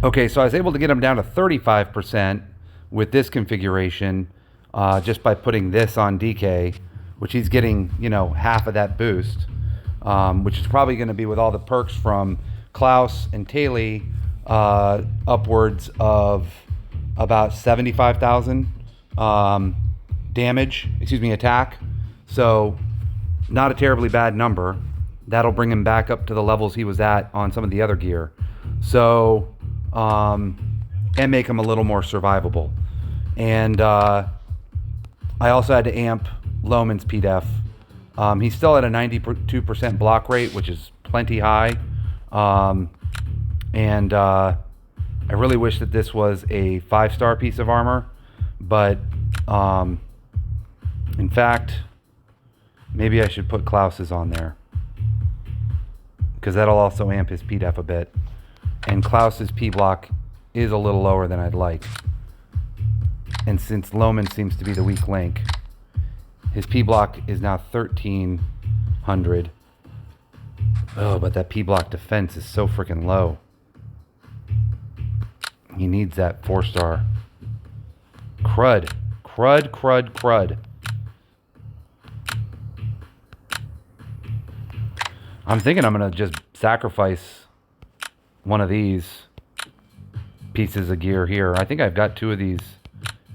Okay, so I was able to get him down to 35% with this configuration just by putting this on DK, which he's getting, you know, half of that boost, which is probably going to be with all the perks from Klaus and Taylor, upwards of about 75,000 damage, attack. So not a terribly bad number. That'll bring him back up to the levels he was at on some of the other gear. So, and make him a little more survivable. And I also had to amp Lohman's PDEF. He's still at a 92% block rate, which is plenty high. And I really wish that this was a 5-star piece of armor, but in fact, maybe I should put Klaus's on there, because that'll also amp his PDEF a bit. And Klaus's P block is a little lower than I'd like. And since Lohman seems to be the weak link, his P block is now 1300. Oh, but that P block defense is so freaking low. He needs that 4-star. Crud. Crud, crud, crud. I'm thinking I'm going to just sacrifice one of these pieces of gear here. I think I've got 2 of these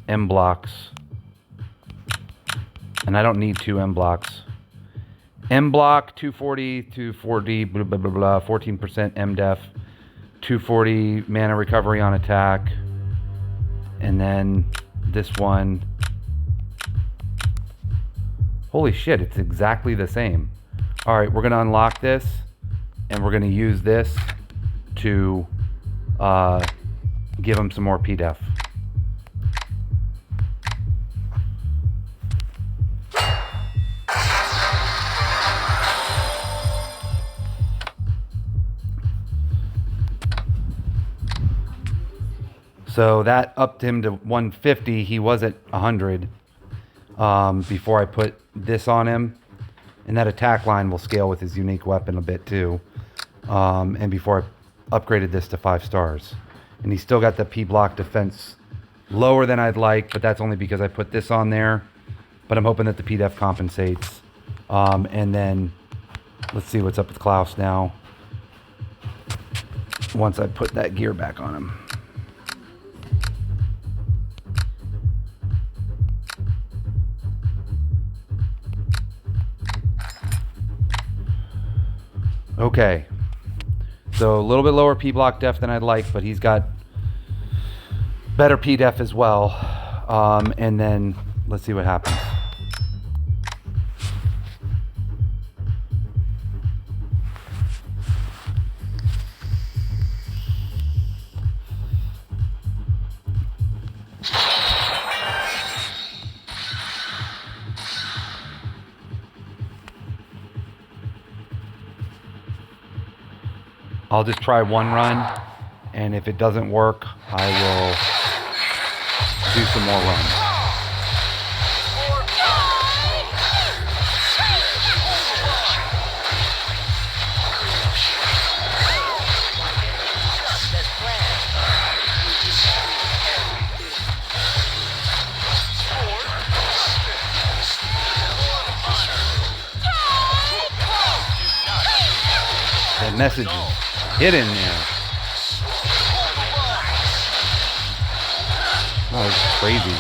M blocks. And I don't need 2 M blocks. M block, 240, 240, blah, blah, blah, blah, 14% M def, 240 mana recovery on attack. And then this one. Holy shit, it's exactly the same. All right, we're going to unlock this, and we're going to use this to give him some more PDEF. So that upped him to 150. He was at 100 before I put this on him. And that attack line will scale with his unique weapon a bit too. And before I upgraded this to 5 stars. And he's still got the P block defense lower than I'd like, but that's only because I put this on there. But I'm hoping that the PDEF compensates. And then let's see what's up with Klaus now, once I put that gear back on him. Okay, so a little bit lower P block def than I'd like, but he's got better P def as well. And then let's see what happens. I'll just try one run, and if it doesn't work, I will do some more runs. That message is hidden there. Oh, it's crazy.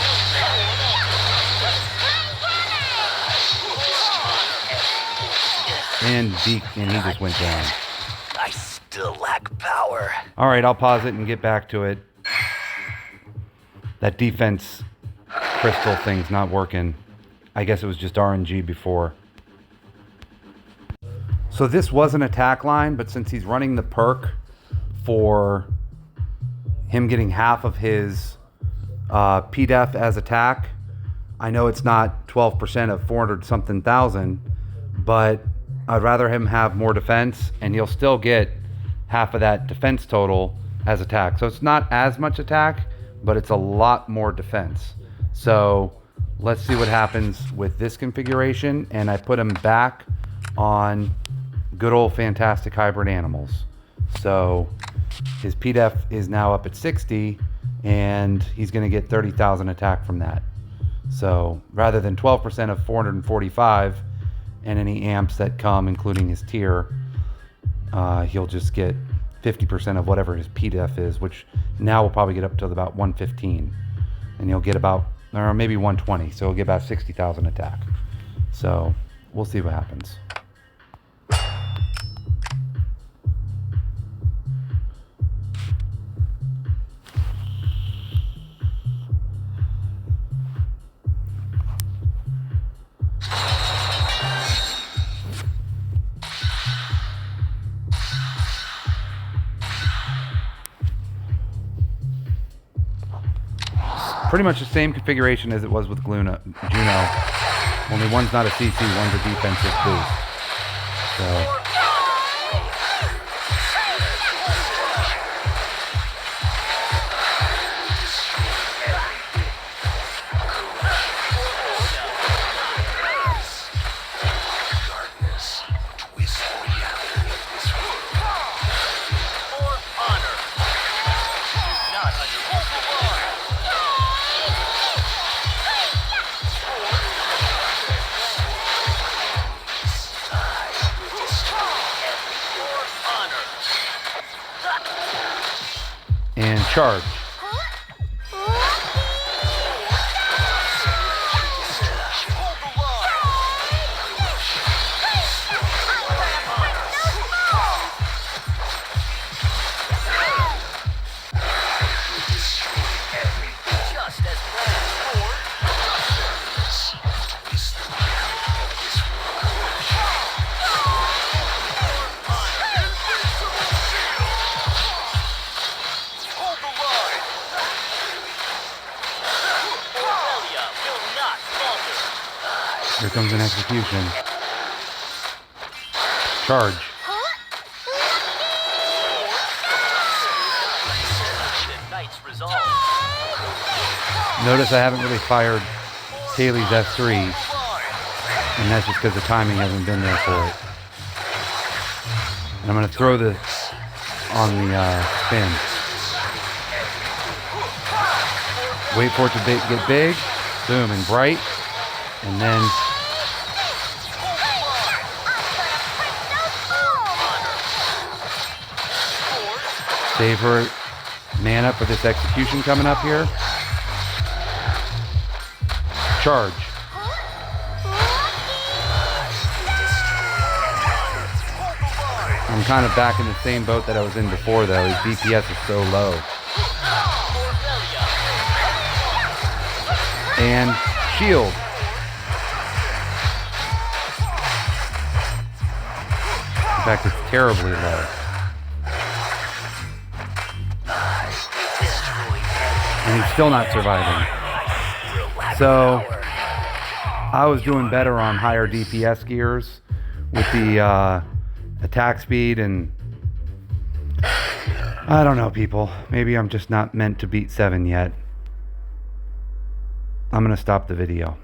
And he just went down. I still lack power. All right, I'll pause it and get back to it. That defense crystal thing's not working. I guess it was just RNG before. So this was an attack line, but since he's running the perk for him getting half of his PDEF as attack, I know it's not 12% of 400 something thousand, but I'd rather him have more defense, and he'll still get half of that defense total as attack. So it's not as much attack, but it's a lot more defense. So let's see what happens with this configuration, and I put him back on good old fantastic hybrid animals. So his PDEF is now up at 60, and he's going to get 30,000 attack from that. So rather than 12% of 445 and any amps that come, including his tier, he'll just get 50% of whatever his PDEF is, which now will probably get up to about 115, and he'll get about, or maybe 120, so he'll get about 60,000 attack. So we'll see what happens. Pretty much the same configuration as it was with Juno. Only one's not a CC, one's a defensive boost. So. And charge. Here comes an execution. Charge. Notice I haven't really fired Kaylee's F3, and that's just because the timing hasn't been there for it. And I'm going to throw this on the spin. Wait for it to get big, boom, and bright, and then save her mana for this execution coming up here. Charge. I'm kind of back in the same boat that I was in before, though. His DPS is so low. And shield. In fact, it's terribly low. And he's still not surviving. So I was doing better on higher DPS gears with the attack speed, and I don't know, people. Maybe I'm just not meant to beat 7 yet. I'm going to stop the video.